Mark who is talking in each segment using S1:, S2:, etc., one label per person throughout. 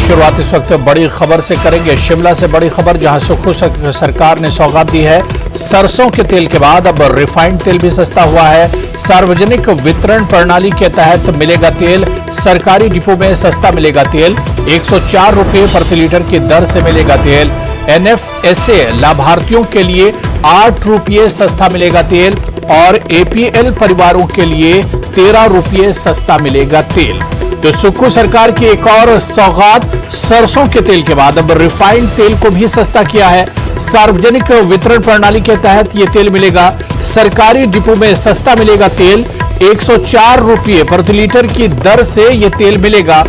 S1: शुरुआत इस वक्त बड़ी खबर से करेंगे। शिमला से बड़ी खबर, जहां सुक्खू सरकार ने सौगात दी है। सरसों के तेल के बाद अब रिफाइंड तेल भी सस्ता हुआ है। सार्वजनिक वितरण प्रणाली के तहत मिलेगा तेल। सरकारी डिपो में सस्ता मिलेगा तेल। 104 रुपये प्रति लीटर की दर से मिलेगा तेल। एनएफएसए लाभार्थियों के लिए 8 रुपये सस्ता मिलेगा तेल और एपीएल परिवारों के लिए 13 रुपये सस्ता मिलेगा तेल। तो सुक्खू सरकार की एक और सौगात, सरसों के तेल के बाद अब रिफाइंड तेल को भी सस्ता किया है। सार्वजनिक वितरण प्रणाली के तहत यह तेल मिलेगा। सरकारी डिपो में सस्ता मिलेगा तेल। 104 रुपये प्रति लीटर की दर से यह तेल मिलेगा।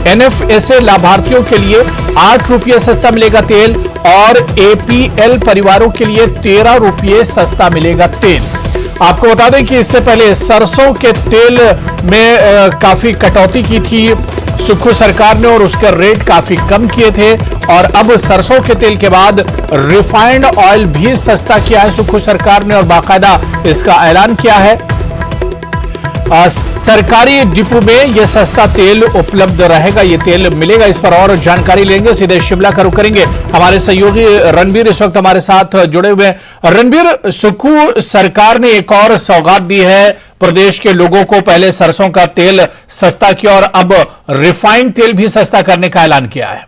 S1: एनएफएसए लाभार्थियों के लिए 8 रुपये सस्ता मिलेगा तेल और एपीएल परिवारों के लिए 13 रुपये सस्ता मिलेगा तेल। आपको बता दें कि इससे पहले सरसों के तेल में काफी कटौती की थी सुक्खू सरकार ने और उसके रेट काफी कम किए थे और अब सरसों के तेल के बाद रिफाइंड ऑयल भी सस्ता किया है सुक्खू सरकार ने और बाकायदा इसका ऐलान किया है। सरकारी डिपो में यह सस्ता तेल उपलब्ध रहेगा, यह तेल मिलेगा। इस पर और जानकारी लेंगे, सीधे शिमला का रुख करेंगे। हमारे सहयोगी रणबीर इस वक्त हमारे साथ जुड़े हुए हैं। रणबीर, सुक्खू सरकार ने एक और सौगात दी है प्रदेश के लोगों को। पहले सरसों का तेल सस्ता किया और अब रिफाइंड तेल भी सस्ता करने का ऐलान किया है।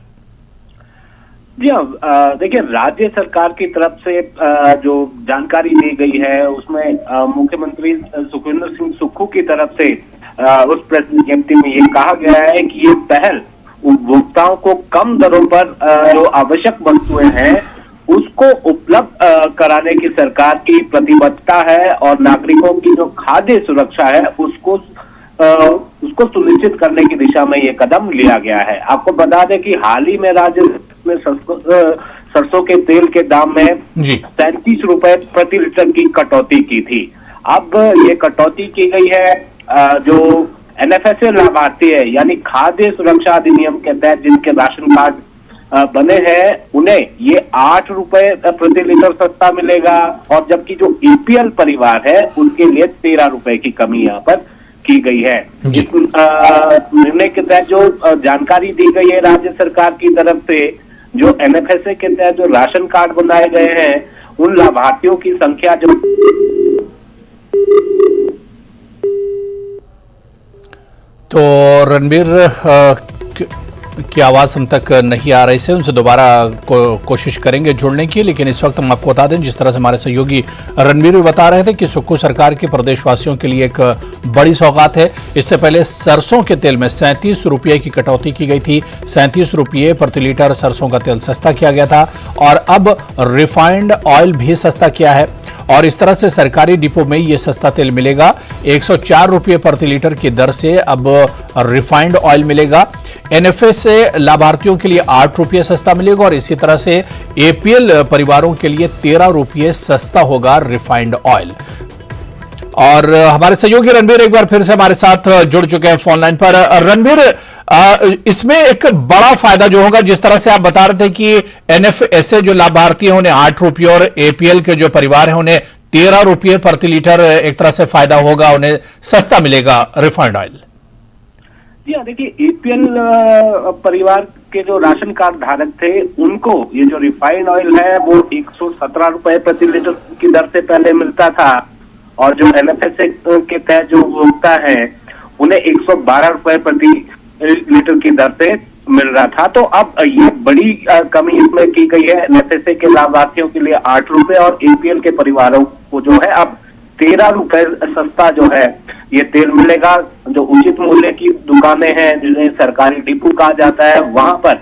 S2: जी हाँ, देखिए, राज्य सरकार की तरफ से जो जानकारी दी गई है उसमें मुख्यमंत्री सुखविंदर सिंह सुक्खू की तरफ से उस प्रेस विज्ञप्ति में ये कहा गया है कि ये पहल उपभोक्ताओं को कम दरों पर जो आवश्यक वस्तुएं हैं उसको उपलब्ध कराने की सरकार की प्रतिबद्धता है और नागरिकों की जो खाद्य सुरक्षा है उसको सुनिश्चित करने की दिशा में ये कदम लिया गया है। आपको बता दें कि हाल ही में राज्य में सरसों के तेल के दाम में 37 रुपए प्रति लीटर की कटौती की थी। अब ये कटौती की गई है जो एनएफएसए लाभार्थी है, यानी खाद्य सुरक्षा अधिनियम के तहत जिनके राशन कार्ड बने हैं उन्हें ये 8 रुपए प्रति लीटर सस्ता मिलेगा और जबकि जो एपीएल परिवार है उनके लिए 13 रुपए की कमी यहाँ पर की गई है। इस निर्णय के तहत जो जानकारी दी गई है राज्य सरकार की तरफ से, जो एनएफएसए के तहत जो राशन कार्ड बनाए गए हैं उन लाभार्थियों की संख्या जो
S1: तो रणबीर की आवाज हम तक नहीं आ रही से, उनसे दोबारा कोशिश करेंगे जुड़ने की। लेकिन इस वक्त हम आपको बता दें, जिस तरह से हमारे सहयोगी रणबीर भी बता रहे थे कि सुक्खू सरकार के प्रदेशवासियों के लिए एक बड़ी सौगात है। इससे पहले सरसों के तेल में 37 रुपये की कटौती की गई थी। 37 रुपये प्रति लीटर सरसों का तेल सस्ता किया गया था और अब रिफाइंड ऑयल भी सस्ता किया है और इस तरह से सरकारी डिपो में यह सस्ता तेल मिलेगा। 104 रुपये प्रति लीटर की दर से अब रिफाइंड ऑयल मिलेगा। एनएफएसए लाभार्थियों के लिए 8 रुपये सस्ता मिलेगा और इसी तरह से एपीएल परिवारों के लिए 13 रुपये सस्ता होगा रिफाइंड ऑयल। और हमारे सहयोगी रणबीर एक बार फिर से हमारे साथ जुड़ चुके हैं फोन लाइन पर। रणबीर, इसमें एक बड़ा फायदा जो होगा, जिस तरह से आप बता रहे थे कि एनएफएसए जो लाभार्थी हैं उन्हें 8 रुपये और एपीएल के जो परिवार हैं उन्हें 13 रुपये प्रति लीटर एक तरह से फायदा होगा, उन्हें सस्ता मिलेगा रिफाइंड ऑयल।
S2: जी हाँ, देखिए, एपीएल परिवार के जो राशन कार्ड धारक थे उनको ये जो रिफाइंड ऑयल है वो 117 रुपए प्रति लीटर की दर से पहले मिलता था और जो एनएफएसए के तहत जो उपभोक्ता है उन्हें 112 रुपए प्रति लीटर की दर से मिल रहा था। तो अब ये बड़ी कमी इसमें की गई है। एनएफएसए के लाभार्थियों के लिए 8 रुपए और एपीएल के परिवारों को जो है अब 13 रुपए सस्ता जो है ये तेल मिलेगा। जो उचित मूल्य की दुकानें हैं जिन्हें सरकारी डिपो कहा जाता है वहां पर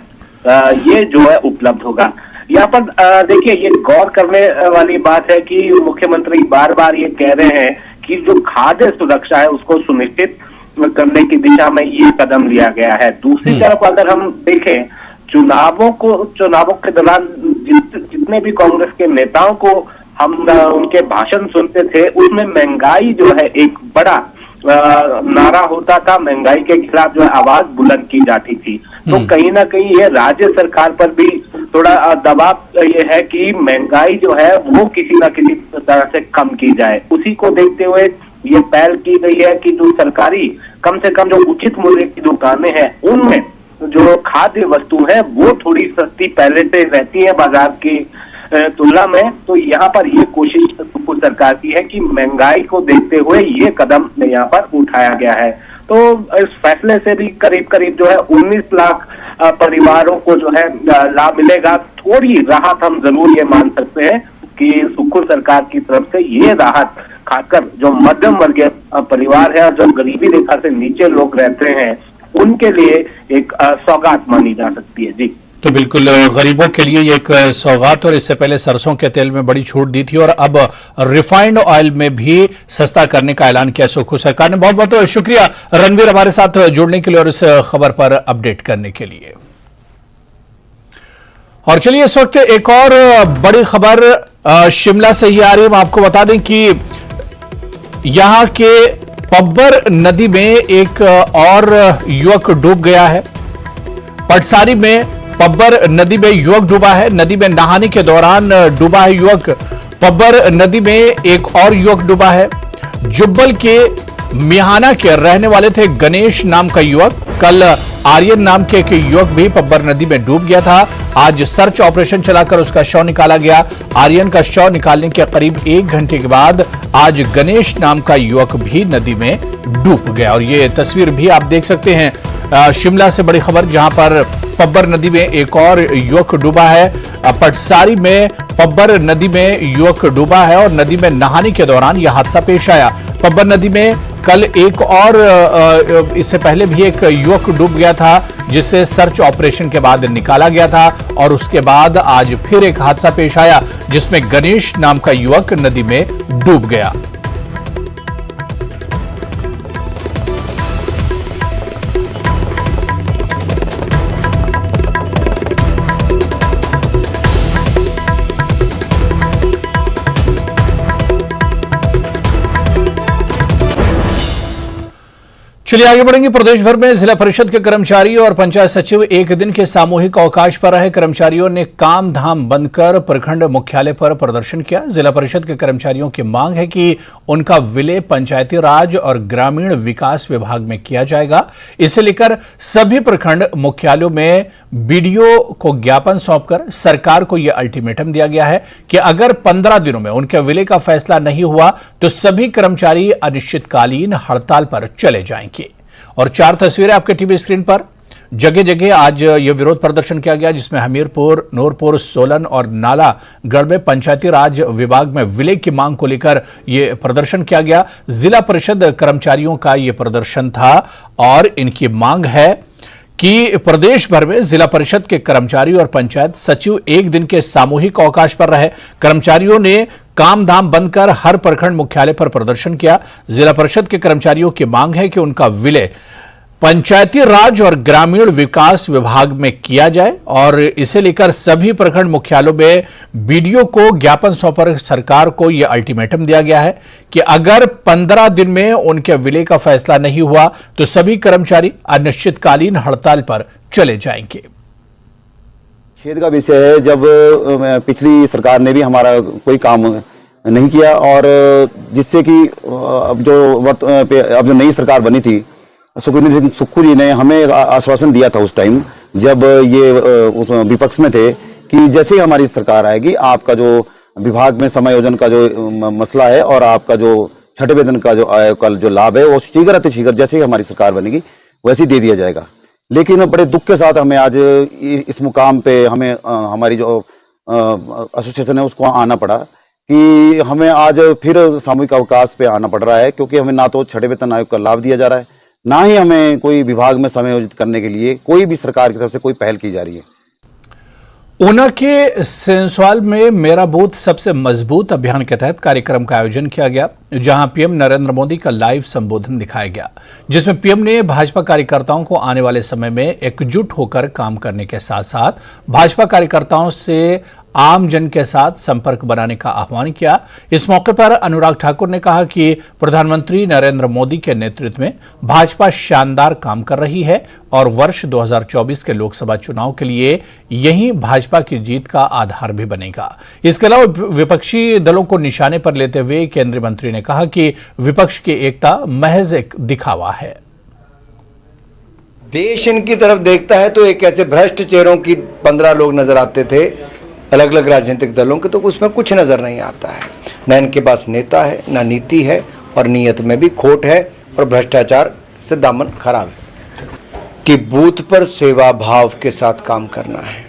S2: ये जो है उपलब्ध होगा। यहाँ पर देखिए, ये गौर करने वाली बात है कि मुख्यमंत्री बार बार ये कह रहे हैं कि जो खाद्य सुरक्षा है उसको सुनिश्चित करने की दिशा में ये कदम लिया गया है। दूसरी तरफ अगर हम देखें, चुनावों के दौरान जितने भी कांग्रेस के नेताओं को हम उनके भाषण सुनते थे उसमें महंगाई जो है एक बड़ा नारा होता था, महंगाई के खिलाफ जो है आवाज बुलंद की जाती थी। तो कहीं ना कहीं ये राज्य सरकार पर भी थोड़ा दबाव ये है कि महंगाई जो है वो किसी ना किसी तरह से कम की जाए। उसी को देखते हुए ये पहल की गई है कि जो सरकारी कम से कम जो उचित मूल्य की दुकानें हैं उनमें जो खाद्य वस्तु है वो थोड़ी सस्ती पहले से रहती है बाजार की तुलना में। तो यहाँ पर ये कोशिश सुखू सरकार की है कि महंगाई को देखते हुए ये कदम यहाँ पर उठाया गया है। तो इस फैसले से भी करीब करीब जो है 19 लाख परिवारों को जो है लाभ मिलेगा। थोड़ी राहत हम जरूर ये मान सकते हैं कि सुखू सरकार की तरफ से ये राहत खाकर जो मध्यम वर्गीय परिवार है और जो गरीबी रेखा से नीचे लोग रहते हैं उनके लिए एक सौगात मानी जा सकती है। जी
S1: तो बिल्कुल गरीबों के लिए ये एक सौगात, और इससे पहले सरसों के तेल में बड़ी छूट दी थी और अब रिफाइंड ऑयल में भी सस्ता करने का ऐलान किया सुखू सरकार ने। बहुत बहुत शुक्रिया रणवीर हमारे साथ जुड़ने के लिए और इस खबर पर अपडेट करने के लिए। और चलिए इस वक्त एक और बड़ी खबर शिमला से ही आ रही है। मैं आपको बता दें कि यहां के पब्बर नदी में एक और युवक डूब गया है। पटसारी में पब्बर नदी में युवक डूबा है। नदी में नहाने के दौरान डूबा है युवक। पब्बर नदी में एक और युवक डूबा है। जुब्बल के मिहाना के रहने वाले थे गणेश नाम का युवक। कल आर्यन नाम के एक युवक भी पब्बर नदी में डूब गया था। आज सर्च ऑपरेशन चलाकर उसका शव निकाला गया। आर्यन का शव निकालने के करीब 1 घंटे के बाद आज गणेश नाम का युवक भी नदी में डूब गया। और ये तस्वीर भी आप देख सकते हैं शिमला से बड़ी खबर, जहां पर पब्बर नदी में एक और युवक डूबा है। पटसारी में पब्बर नदी में युवक डूबा है और नदी में नहाने के दौरान यह हादसा पेश आया। पब्बर नदी में कल एक और इससे पहले भी एक युवक डूब गया था, जिसे सर्च ऑपरेशन के बाद निकाला गया था और उसके बाद आज फिर एक हादसा पेश आया जिसमें गणेश नाम का युवक नदी में डूब गया। चलिए आगे बढ़ेंगे। प्रदेश भर में जिला परिषद के कर्मचारी और पंचायत सचिव एक दिन के सामूहिक अवकाश पर रहे। कर्मचारियों ने काम धाम बंद कर प्रखंड मुख्यालय पर प्रदर्शन किया। जिला परिषद के कर्मचारियों की मांग है कि उनका विलय पंचायती राज और ग्रामीण विकास विभाग में किया जाएगा। इसे लेकर सभी प्रखंड मुख्यालयों में बीडीओ को ज्ञापन सौंपकर सरकार को यह अल्टीमेटम दिया गया है कि अगर 15 दिनों में उनके विलय का फैसला नहीं हुआ तो सभी कर्मचारी अनिश्चितकालीन हड़ताल पर चले जाएंगे। और 4 तस्वीरें आपके टीवी स्क्रीन पर। जगह जगह आज यह विरोध प्रदर्शन किया गया, जिसमें हमीरपुर, नूरपुर, सोलन और नालागढ़ में पंचायती राज विभाग में विलय की मांग को लेकर यह प्रदर्शन किया गया। जिला परिषद कर्मचारियों का यह प्रदर्शन था और इनकी मांग है कि प्रदेश भर में जिला परिषद के कर्मचारी और पंचायत सचिव एक दिन के सामूहिक अवकाश पर रहे। कर्मचारियों ने काम धाम बंद कर हर प्रखंड मुख्यालय पर प्रदर्शन किया। जिला परिषद के कर्मचारियों की मांग है कि उनका विलय पंचायती राज और ग्रामीण विकास विभाग में किया जाए और इसे लेकर सभी प्रखंड मुख्यालयों में बीडीओ को ज्ञापन सौंपकर सरकार को यह अल्टीमेटम दिया गया है कि अगर 15 दिन में उनके विलय का फैसला नहीं हुआ तो सभी कर्मचारी अनिश्चितकालीन हड़ताल पर चले जाएंगे।
S3: खेद का विषय है, जब पिछली सरकार ने भी हमारा कोई काम नहीं किया और जिससे कि अब जो नई सरकार बनी थी, सुखू जी ने हमें आश्वासन दिया था उस टाइम जब ये विपक्ष में थे कि जैसे ही हमारी सरकार आएगी आपका जो विभाग में समायोजन का जो मसला है और आपका जो छठे वेतन का जो लाभ है वो शीघ्र अतिशीघ्र जैसे ही हमारी सरकार बनेगी वैसे ही दे दिया जाएगा। लेकिन बड़े दुख के साथ हमें आज इस मुकाम पे हमें हमारी जो एसोसिएशन है उसको आना पड़ा कि हमें आज फिर सामूहिक अवकाश पे आना पड़ रहा है, क्योंकि हमें ना तो छठे वेतन आयोग का लाभ दिया जा रहा है, ना ही हमें कोई विभाग में समायोजित करने के लिए कोई भी सरकार की तरफ से कोई पहल की जा रही है।
S1: ऊना के सेंसवाल में मेरा बूथ सबसे मजबूत अभियान के तहत कार्यक्रम का आयोजन किया गया, जहां पीएम नरेंद्र मोदी का लाइव संबोधन दिखाया गया, जिसमें पीएम ने भाजपा कार्यकर्ताओं को आने वाले समय में एकजुट होकर काम करने के साथ साथ भाजपा कार्यकर्ताओं से आम जन के साथ संपर्क बनाने का आह्वान किया। इस मौके पर अनुराग ठाकुर ने कहा कि प्रधानमंत्री नरेंद्र मोदी के नेतृत्व में भाजपा शानदार काम कर रही है और वर्ष 2024 के लोकसभा चुनाव के लिए यही भाजपा की जीत का आधार भी बनेगा। इसके अलावा विपक्षी दलों को निशाने पर लेते हुए केंद्रीय मंत्री ने कहा कि विपक्ष की एकता महज एक दिखावा है।
S4: देश इनकी तरफ देखता है तो एक ऐसे भ्रष्ट चेहरों की 15 लोग नजर आते थे अलग अलग राजनीतिक दलों के, तो उसमें कुछ नजर नहीं आता है। न इनके पास नेता है, न नीति है, और नीयत में भी खोट है, और भ्रष्टाचार से दामन खराब है। कि बूथ पर सेवा भाव के साथ काम करना है,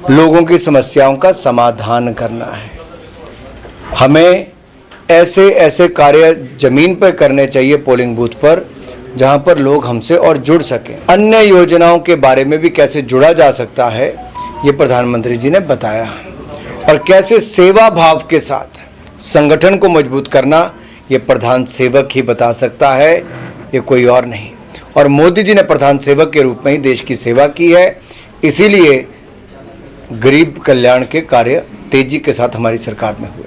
S4: लोगों की समस्याओं का समाधान करना है। हमें ऐसे ऐसे कार्य जमीन पर करने चाहिए पोलिंग बूथ पर, जहां पर लोग हमसे और जुड़ सकें। अन्य योजनाओं के बारे में भी कैसे जुड़ा जा सकता है, ये प्रधानमंत्री जी ने बताया, और कैसे सेवा भाव के साथ संगठन को मजबूत करना, ये प्रधान सेवक ही बता सकता है, ये कोई और नहीं। और मोदी जी ने प्रधान सेवक के रूप में ही देश की सेवा की है, इसीलिए गरीब कल्याण के कार्य तेजी के साथ हमारी सरकार में हुए।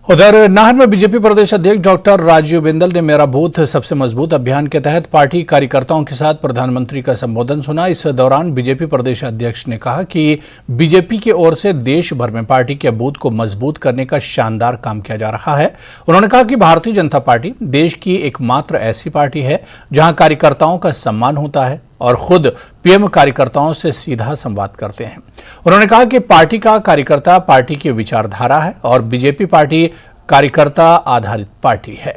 S1: उधर नाहन में बीजेपी प्रदेश अध्यक्ष डॉक्टर राजीव बिंदल ने मेरा बूथ सबसे मजबूत अभियान के तहत पार्टी कार्यकर्ताओं के साथ प्रधानमंत्री का संबोधन सुना। इस दौरान बीजेपी प्रदेश अध्यक्ष ने कहा कि बीजेपी की ओर से देश भर में पार्टी के बूथ को मजबूत करने का शानदार काम किया जा रहा है। उन्होंने कहा कि भारतीय जनता पार्टी देश की एकमात्र ऐसी पार्टी है जहां कार्यकर्ताओं का सम्मान होता है और खुद पीएम कार्यकर्ताओं से सीधा संवाद करते हैं। उन्होंने कहा कि पार्टी का कार्यकर्ता पार्टी की विचारधारा है और बीजेपी पार्टी कार्यकर्ता आधारित पार्टी है।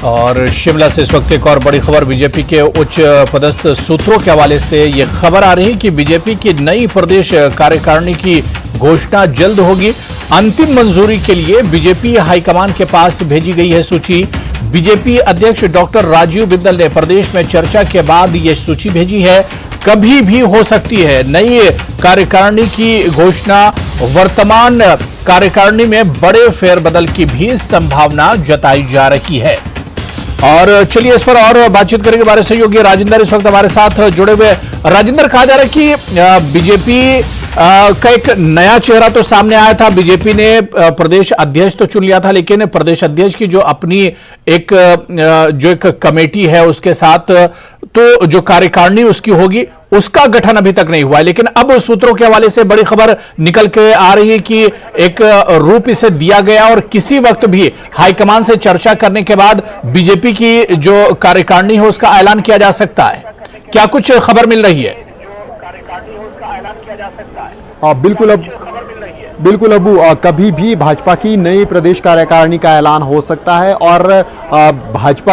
S1: और शिमला से इस वक्त एक और बड़ी खबर बीजेपी के उच्च पदस्थ सूत्रों के हवाले से यह खबर आ रही है कि बीजेपी की नई प्रदेश कार्यकारिणी की घोषणा जल्द होगी। अंतिम मंजूरी के लिए बीजेपी हाईकमान के पास भेजी गई है सूची। बीजेपी अध्यक्ष डॉक्टर राजीव बिंदल ने प्रदेश में चर्चा के बाद यह सूची भेजी है। कभी भी हो सकती है नई कार्यकारिणी की घोषणा। वर्तमान कार्यकारिणी में बड़े फेरबदल की भी संभावना जताई जा रही है। और चलिए इस पर और बातचीत करेंगे हमारे सहयोगी राजेंद्र इस वक्त हमारे साथ जुड़े हुए। राजेंद्र, कहा जा रहा है कि बीजेपी का एक नया चेहरा तो सामने आया था। बीजेपी ने प्रदेश अध्यक्ष तो चुन लिया था, लेकिन प्रदेश अध्यक्ष की जो अपनी एक कमेटी है उसके साथ तो जो कार्यकारिणी उसकी होगी उसका गठन अभी तक नहीं हुआ है। लेकिन अब सूत्रों के हवाले से बड़ी खबर निकल के आ रही है कि एक रूप इसे दिया गया और किसी वक्त भी हाईकमान से चर्चा करने के बाद बीजेपी की जो कार्यकारिणी है उसका ऐलान किया जा सकता है। क्या कुछ खबर मिल रही है?
S5: बिल्कुल अबू, कभी भी भाजपा की नई प्रदेश कार्यकारिणी का ऐलान हो सकता है। और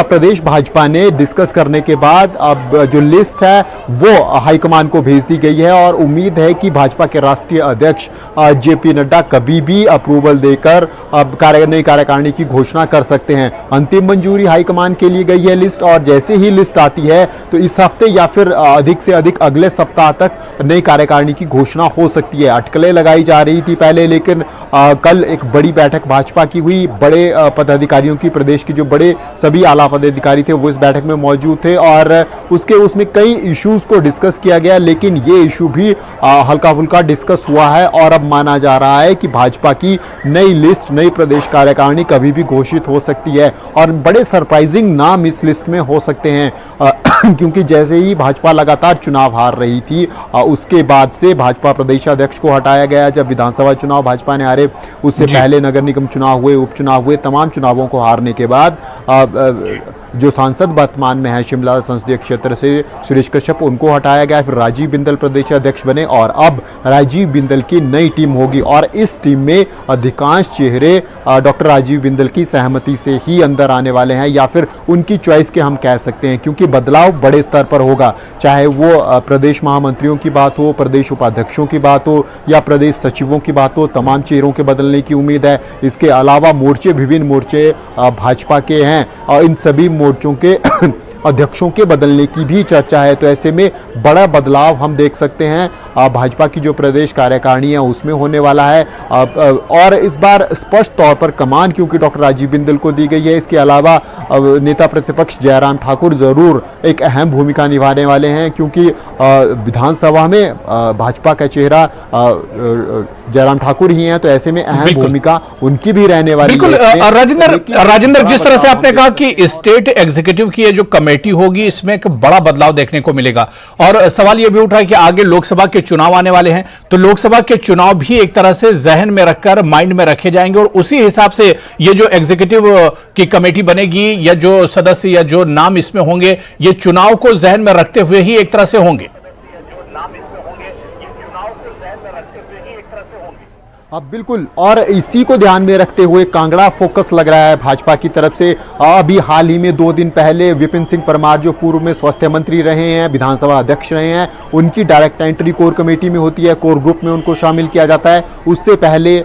S5: प्रदेश भाजपा ने डिस्कस करने के बाद अब जो लिस्ट है वो हाईकमान को भेज दी गई है और उम्मीद है कि भाजपा के राष्ट्रीय अध्यक्ष जेपी नड्डा कभी भी अप्रूवल देकर अब नई कार्यकारिणी की घोषणा कर सकते हैं। अंतिम मंजूरी हाईकमान के लिए गई है लिस्ट, और जैसे ही लिस्ट आती है तो इस हफ्ते या फिर अधिक से अधिक अगले सप्ताह तक नई कार्यकारिणी की घोषणा हो सकती है। अटकलें लगाई जा रही थी पहले, लेकिन कल एक बड़ी बैठक भाजपा की हुई। बड़े पदाधिकारियों की, प्रदेश के जो बड़े सभी आला पदाधिकारी थे वो इस बैठक में मौजूद थे और उसमें कई इश्यूज को डिस्कस किया गया, लेकिन ये इशू भी हल्का फुल्का डिस्कस हुआ है। और अब माना जा रहा है कि भाजपा की नई लिस्ट, नई प्रदेश कार्यकारिणी कभी भी घोषित हो सकती है और बड़े सरप्राइजिंग नाम इस लिस्ट में हो सकते हैं। क्योंकि जैसे ही भाजपा लगातार चुनाव हार रही थी, उसके बाद से भाजपा प्रदेशाध्यक्ष को हटाया गया। जब विधानसभा चुनाव भाजपा ने हारे, उससे पहले नगर निगम चुनाव हुए, उपचुनाव हुए, तमाम चुनावों को हारने के बाद जो सांसद वर्तमान में है शिमला संसदीय क्षेत्र से सुरेश कश्यप, उनको हटाया गया। फिर राजीव बिंदल प्रदेश अध्यक्ष बने और अब राजीव बिंदल की नई टीम होगी और इस टीम में अधिकांश चेहरे डॉक्टर राजीव बिंदल की सहमति से ही अंदर आने वाले हैं, या फिर उनकी चॉइस के हम कह सकते हैं, क्योंकि बदलाव बड़े स्तर पर होगा। चाहे वो प्रदेश महामंत्रियों की बात हो, प्रदेश उपाध्यक्षों की बात हो या प्रदेश सचिवों की बात हो, तमाम चेहरों के बदलने की उम्मीद है। इसके अलावा मोर्चे, विभिन्न मोर्चे भाजपा के हैं और इन सभी मोर्चों के अध्यक्षों के बदलने की भी चर्चा है। तो ऐसे में बड़ा बदलाव हम देख सकते हैं भाजपा की जो प्रदेश कार्यकारिणी है उसमें होने वाला है। और इस बार स्पष्ट तौर पर कमान क्योंकि डॉक्टर राजीव बिंदल को दी गई है। इसके अलावा नेता प्रतिपक्ष जयराम ठाकुर जरूर एक अहम भूमिका निभाने वाले हैं, क्योंकि विधानसभा में भाजपा का चेहरा जयराम ठाकुर ही हैं, तो ऐसे में अहम भूमिका उनकी भी रहने वाली है।
S1: बिल्कुल राजेंद्र, जिस तरह से आपने कहा कि स्टेट एग्जीक्यूटिव की जो कमेटी होगी इसमें एक बड़ा बदलाव देखने को मिलेगा और सवाल यह भी उठा है कि आगे लोकसभा के चुनाव आने वाले हैं, तो लोकसभा के चुनाव भी एक तरह से जहन में रखकर, माइंड में रखे जाएंगे और उसी हिसाब से ये जो एग्जीक्यूटिव की कमेटी बनेगी या जो सदस्य या जो नाम इसमें होंगे, ये चुनाव को जहन में रखते हुए ही एक तरह से होंगे।
S5: अब बिल्कुल, और इसी को ध्यान में रखते हुए कांगड़ा फोकस लग रहा है भाजपा की तरफ से। अभी हाल ही में 2 दिन पहले विपिन सिंह परमार, जो पूर्व में स्वास्थ्य मंत्री रहे हैं, विधानसभा अध्यक्ष रहे हैं, उनकी डायरेक्ट एंट्री कोर कमेटी में होती है, कोर ग्रुप में उनको शामिल किया जाता है। उससे पहले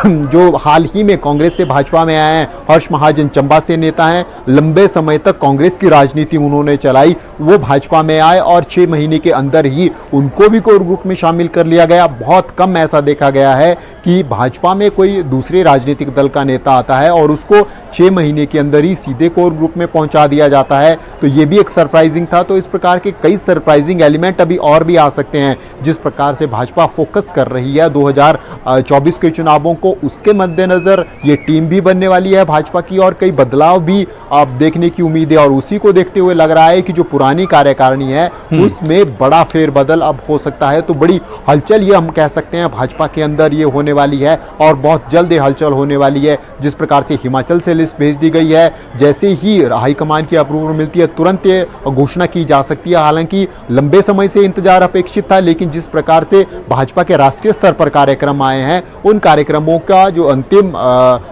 S5: जो हाल ही में कांग्रेस से भाजपा में आए हैं, हर्ष महाजन चंबा से नेता हैं, लंबे समय तक कांग्रेस की राजनीति उन्होंने चलाई, वो भाजपा में आए और 6 महीने के अंदर ही उनको भी कोर ग्रुप में शामिल कर लिया गया। बहुत कम ऐसा देखा गया है कि भाजपा में कोई दूसरे राजनीतिक दल का नेता आता है और उसको 6 महीने के अंदर ही सीधे कोर ग्रुप में पहुंचा दिया जाता है। तो ये भी एक सरप्राइजिंग था। तो इस प्रकार के कई सरप्राइजिंग एलिमेंट अभी और भी आ सकते हैं। जिस प्रकार से भाजपा फोकस कर रही है 2024 के चुनावों को, उसके मद्देनजर ये टीम भी बनने वाली है भाजपा की और कई बदलाव भी आप देखने की उम्मीद है। और उसी को देखते हुए लग रहा है कि जो पुरानी कार्यकारिणी है उसमें बड़ा फेरबदल अब हो सकता है। तो बड़ी हलचल ये हम कह सकते हैं भाजपा के अंदर ये होने वाली है और बहुत जल्द ये हलचल होने वाली है। जिस प्रकार से हिमाचल से लिस्ट भेज दी गई है, जैसे ही हाईकमान की अप्रूवल मिलती है तुरंत ये घोषणा की जा सकती है। हालांकि लंबे समय से इंतजार अपेक्षित था, लेकिन जिस प्रकार से भाजपा के राष्ट्रीय स्तर पर कार्यक्रम आए हैं, उन कार्यक्रमों का जो अंतिम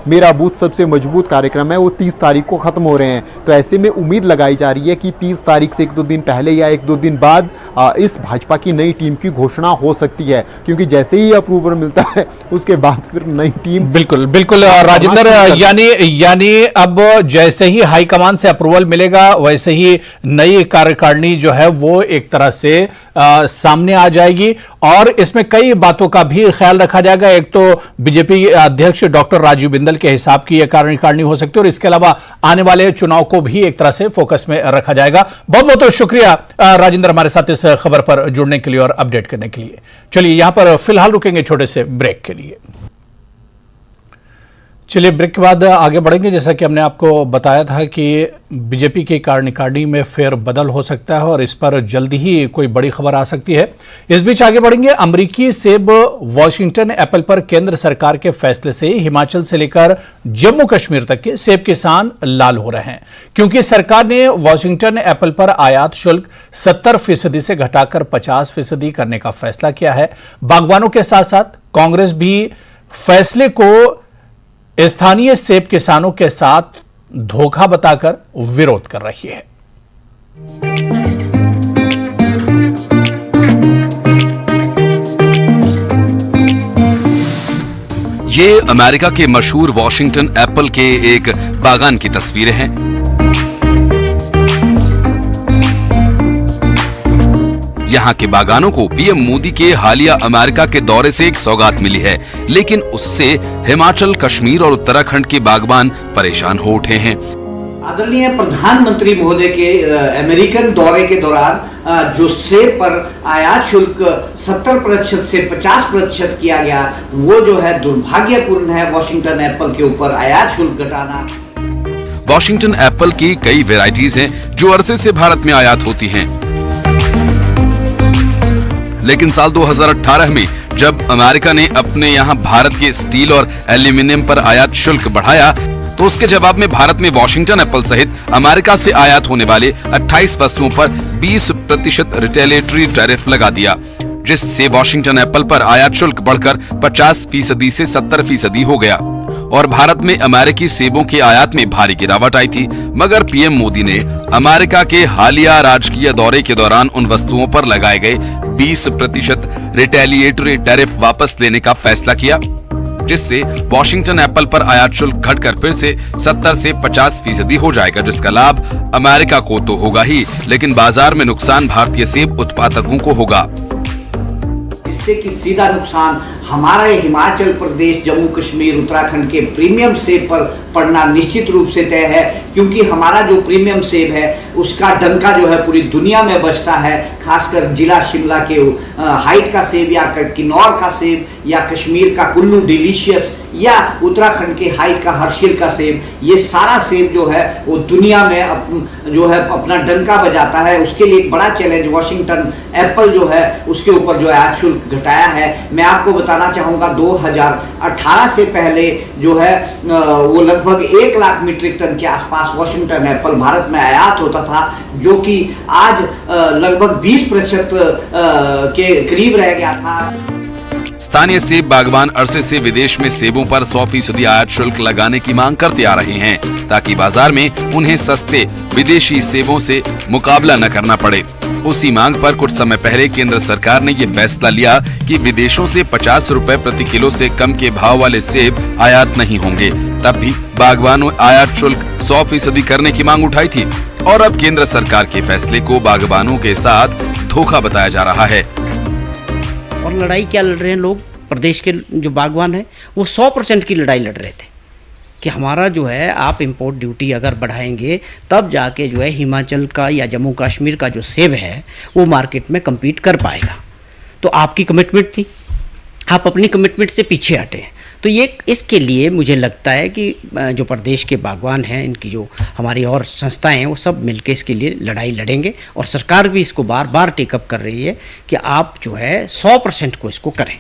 S5: मेरा बूथ सबसे मजबूत कार्यक्रम है वो 30 तारीख को खत्म हो रहे हैं। तो ऐसे में उम्मीद लगाई जा रही है कि 30 तारीख से 1-2 दिन पहले या 1-2 दिन बाद इस भाजपा की नई टीम की घोषणा हो सकती है, क्योंकि जैसे ही अप्रूवल मिलता है उसके बाद फिर नई टीम।
S1: बिल्कुल बिल्कुल राजेंद्र, यानी अब जैसे ही हाईकमान से अप्रूवल मिलेगा वैसे ही नई कार्यकारिणी जो है वो एक तरह से सामने आ जाएगी और इसमें कई बातों का भी ख्याल रखा जाएगा। एक तो बीजेपी अध्यक्ष डॉक्टर राजीव बिंदल के हिसाब की यह कार्यकारिणी हो सकती है और इसके अलावा आने वाले चुनाव को भी एक तरह से फोकस में रखा जाएगा। बहुत बहुत शुक्रिया राजेंद्र हमारे साथ इस खबर पर जुड़ने के लिए और अपडेट करने के लिए। चलिए यहां पर फिलहाल रुकेंगे छोटे से ब्रेक के लिए। चलिए ब्रेक के बाद आगे बढ़ेंगे। जैसा कि हमने आपको बताया था कि बीजेपी की कार्यकारिणी में फेरबदल हो सकता है और इस पर जल्दी ही कोई बड़ी खबर आ सकती है। इस बीच आगे बढ़ेंगे। अमेरिकी सेब वॉशिंगटन एप्पल पर केंद्र सरकार के फैसले से हिमाचल से लेकर जम्मू कश्मीर तक के सेब किसान लाल हो रहे हैं, क्योंकि सरकार ने वॉशिंगटन एप्पल पर आयात शुल्क 70% से घटाकर 50% करने का फैसला किया है। बागवानों के साथ साथ कांग्रेस भी फैसले को स्थानीय सेब किसानों के साथ धोखा बताकर विरोध कर रही है।
S6: ये अमेरिका के मशहूर वॉशिंगटन एप्पल के एक बागान की तस्वीरें हैं। यहाँ के बागानों को पीएम मोदी के हालिया अमेरिका के दौरे से एक सौगात मिली है, लेकिन उससे हिमाचल, कश्मीर और उत्तराखंड के बागबान परेशान हो उठे हैं।
S7: आदरणीय प्रधानमंत्री महोदय के अमेरिकन दौरे के दौरान जो सेब पर आयात शुल्क 70% से 50% किया गया, वो जो है दुर्भाग्यपूर्ण है। वॉशिंगटन एप्पल के ऊपर आयात शुल्क घटाना।
S6: वॉशिंगटन एप्पल की कई वेराइटीज हैं जो अरसे से भारत में आयात होती हैं, लेकिन साल 2018 में जब अमेरिका ने अपने यहां भारत के स्टील और एल्यूमिनियम पर आयात शुल्क बढ़ाया, तो उसके जवाब में भारत में वॉशिंगटन एप्पल सहित अमेरिका से आयात होने वाले 28 वस्तुओं पर 20% रिटेलिएटरी टैरिफ लगा दिया, जिससे वॉशिंगटन एप्पल पर आयात शुल्क बढ़कर 50% से 70% हो गया और भारत में अमेरिकी सेबों के आयात में भारी गिरावट आई थी। मगर पीएम मोदी ने अमेरिका के हालिया राजकीय दौरे के दौरान उन वस्तुओं पर लगाए गए 20% रिटेलिएटरी टैरिफ वापस लेने का फैसला किया, जिससे वॉशिंगटन एप्पल पर आयात शुल्क घटकर फिर से 70 से 50% हो जाएगा, जिसका लाभ अमेरिका को तो होगा ही, लेकिन बाजार में नुकसान भारतीय सेब उत्पादकों को होगा।
S7: इससे कि सीधा नुकसान हमारा ये हिमाचल प्रदेश, जम्मू कश्मीर, उत्तराखंड के प्रीमियम सेब पर पड़ना निश्चित रूप से तय है, क्योंकि हमारा जो प्रीमियम सेब है उसका डंका जो है पूरी दुनिया में बजता है। खासकर जिला शिमला के हाइट का सेब या किन्नौर का सेब या कश्मीर का कुल्लू डिलीशियस या उत्तराखंड के हाइट का हर्षिल का सेब, ये सारा सेब जो है वो दुनिया में जो है अपना डंका बजाता है। उसके लिए एक बड़ा चैलेंज वॉशिंगटन एप्पल जो है उसके ऊपर जो आयात शुल्क घटाया है। मैं आपको बताना चाहूँगा 2018 से पहले जो है वो लगभग 1 लाख मीट्रिक टन के आसपास वॉशिंगटन एप्पल भारत में आयात होता था, जो कि आज लगभग 20% के करीब रह गया था।
S6: स्थानीय सेब बागवान अरसे से विदेश में सेबों पर 100% आयात शुल्क लगाने की मांग करते आ रहे हैं, ताकि बाजार में उन्हें सस्ते विदेशी सेबों से मुकाबला न करना पड़े। उसी मांग पर कुछ समय पहले केंद्र सरकार ने ये फैसला लिया कि विदेशों से 50 रुपए प्रति किलो से कम के भाव वाले सेब आयात नहीं होंगे। तब भी बागवानों आयात शुल्क 100% करने की मांग उठाई थी, और अब केंद्र सरकार के फैसले को बागवानों के साथ धोखा बताया जा रहा है।
S8: और लड़ाई क्या लड़ रहे हैं लोग? प्रदेश के जो बागवान हैं वो 100% की लड़ाई लड़ रहे थे कि हमारा जो है आप इंपोर्ट ड्यूटी अगर बढ़ाएंगे तब जाके जो है हिमाचल का या जम्मू कश्मीर का जो सेब है वो मार्केट में compete कर पाएगा। तो आपकी कमिटमेंट थी, आप अपनी कमिटमेंट से पीछे हटे हैं। तो ये इसके लिए मुझे लगता है कि जो प्रदेश के बागवान हैं, इनकी जो हमारी और संस्थाएं हैं, वो सब मिलकर इसके लिए लड़ाई लड़ेंगे, और सरकार भी इसको बार बार टेकअप कर रही है कि आप जो है 100% को इसको करें।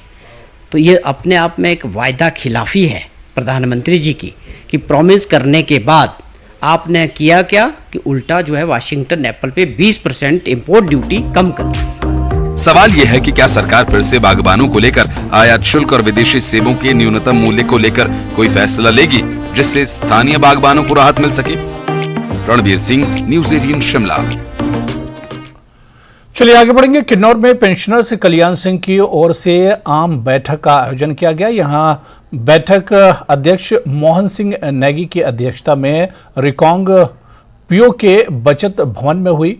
S8: तो ये अपने आप में एक वायदा खिलाफी है प्रधानमंत्री जी की, कि प्रॉमिस करने के बाद आपने किया क्या कि उल्टा जो है वाशिंगटन एप्पल पे 20% इम्पोर्ट ड्यूटी कम कर दी।
S6: सवाल यह है कि क्या सरकार फिर से बागबानों को लेकर आयात शुल्क और विदेशी सेबों के न्यूनतम मूल्य को लेकर कोई फैसला लेगी, जिससे स्थानीय बागबानों को राहत मिल सके। रणबीर सिंह, न्यूज़ 18 शिमला।
S1: चलिए आगे बढ़ेंगे। किन्नौर में पेंशनर्स कल्याण सिंह की ओर से आम बैठक का आयोजन किया गया। यहां बैठक अध्यक्ष मोहन सिंह नेगी की अध्यक्षता में रिकोंग पीओ के बचत भवन में हुई।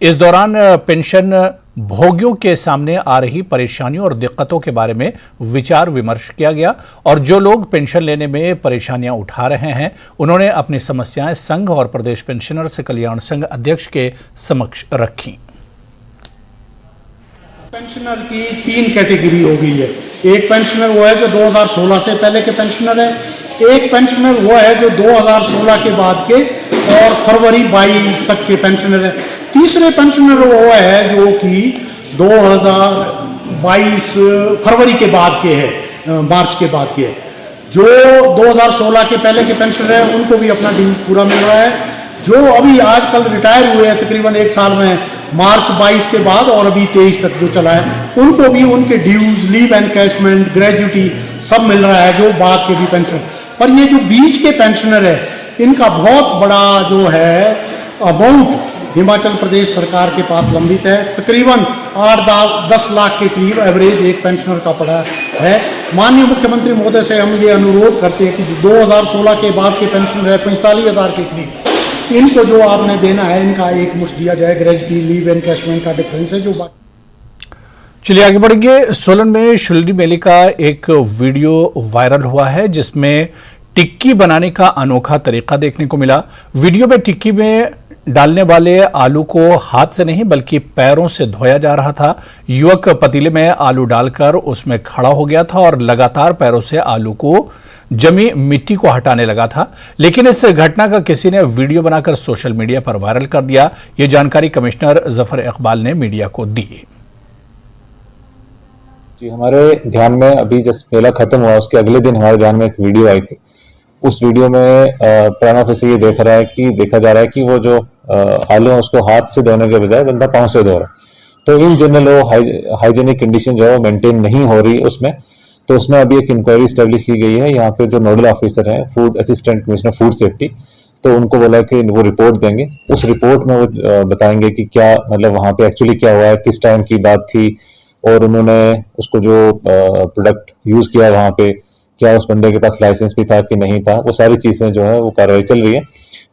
S1: इस दौरान पेंशन भोगियों के सामने आ रही परेशानियों और दिक्कतों के बारे में विचार विमर्श किया गया, और जो लोग पेंशन लेने में परेशानियां उठा रहे हैं उन्होंने अपनी समस्याएं संघ और प्रदेश पेंशनर्स कल्याण संघ अध्यक्ष के समक्ष रखी।
S9: पेंशनर की 3 कैटेगरी हो गई है। एक पेंशनर वो है जो 2016 से पहले के पेंशनर है, एक पेंशनर वो है जो 2016 के बाद के और फरवरी 22 तक के पेंशनर है, तीसरे पेंशनर वो है जो कि 2022 फरवरी के बाद के है, मार्च के बाद के है। जो 2016 के पहले के पेंशनर है उनको भी अपना ड्यूज पूरा मिल रहा है। जो अभी आजकल रिटायर हुए हैं तकरीबन 1 साल में, मार्च 22 के बाद और अभी 23 तक जो चला है, उनको भी उनके ड्यूज, लीव एनकैशमेंट, ग्रेजुटी सब मिल रहा है, जो बाद के भी पेंशनर। पर ये जो बीच के पेंशनर है इनका बहुत बड़ा जो है अमाउंट हिमाचल प्रदेश सरकार के पास लंबित है। तकरीबन 8-10 लाख के करीब एवरेज एक पेंशनर का पड़ा है। माननीय मुख्यमंत्री महोदय से हम ये अनुरोध करते हैं कि 2016 के बाद के पेंशनर है 45,000 के करीब, इनको जो आपने देना है इनका एक मुश्त दिया जाए। ग्रेजुटी, लीव एनकैशमेंट का डिफरेंस है जो।
S1: चलिए आगे बढ़ेंगे। सोलन में शुलडी मेले का एक वीडियो वायरल हुआ है जिसमें टिक्की बनाने का अनोखा तरीका देखने को मिला। वीडियो में टिक्की में डालने वाले आलू को हाथ से नहीं बल्कि पैरों से धोया जा रहा था। युवक पतीले में आलू डालकर उसमें खड़ा हो गया था और लगातार पैरों से आलू को जमी मिट्टी को हटाने लगा था। लेकिन इस घटना का किसी ने वीडियो बनाकर सोशल मीडिया पर वायरल कर दिया। ये जानकारी कमिश्नर जफर इकबाल ने मीडिया को दी।
S10: जी, हमारे ध्यान में अभी जब मेला खत्म हुआ उसके अगले दिन हमारे ध्यान में एक वीडियो आई थी। उस वीडियो में प्राणा से ये देखा जा रहा है कि वो जो आलू है उसको हाथ से धोने के बजाय बंदा पांव से धो रहा है। तो इन जनरल वो हाइजीनिक कंडीशन जो है वो मेंटेन नहीं हो रही उसमें। तो उसमें अभी एक इंक्वायरी स्टैब्लिश की गई है। यहाँ पे जो नोडल ऑफिसर हैं, food assistant commissioner food safety, तो उनको बोला कि वो रिपोर्ट देंगे। उस रिपोर्ट में वो बताएंगे कि क्या मतलब वहाँ पे एक्चुअली क्या हुआ है, किस टाइम की बात थी, और उन्होंने उसको जो प्रोडक्ट यूज किया वहाँ पे क्या उस बंदे के पास लाइसेंस भी था कि नहीं था, वो सारी चीजें जो है वो कार्रवाई चल रही है।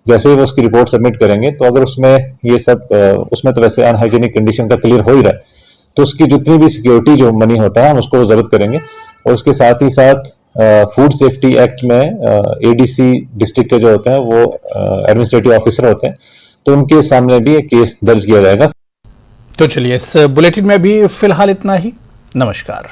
S10: जैसे ही वो उसकी रिपोर्ट सबमिट करेंगे तो अगर उसमें ये सब उसमें तो वैसे अनहाइजीनिक कंडीशन का क्लियर हो ही रहा है, तो उसकी जितनी भी सिक्योरिटी जो मनी होता है हम उसको जरूरत करेंगे और उसके साथ ही साथ फूड सेफ्टी एक्ट में एडीसी डिस्ट्रिक्ट के जो होते हैं वो एडमिनिस्ट्रेटिव ऑफिसर होते हैं, तो उनके सामने भी एक केस दर्ज किया जाएगा।
S1: तो चलिए इस बुलेटिन में भी फिलहाल इतना ही। नमस्कार।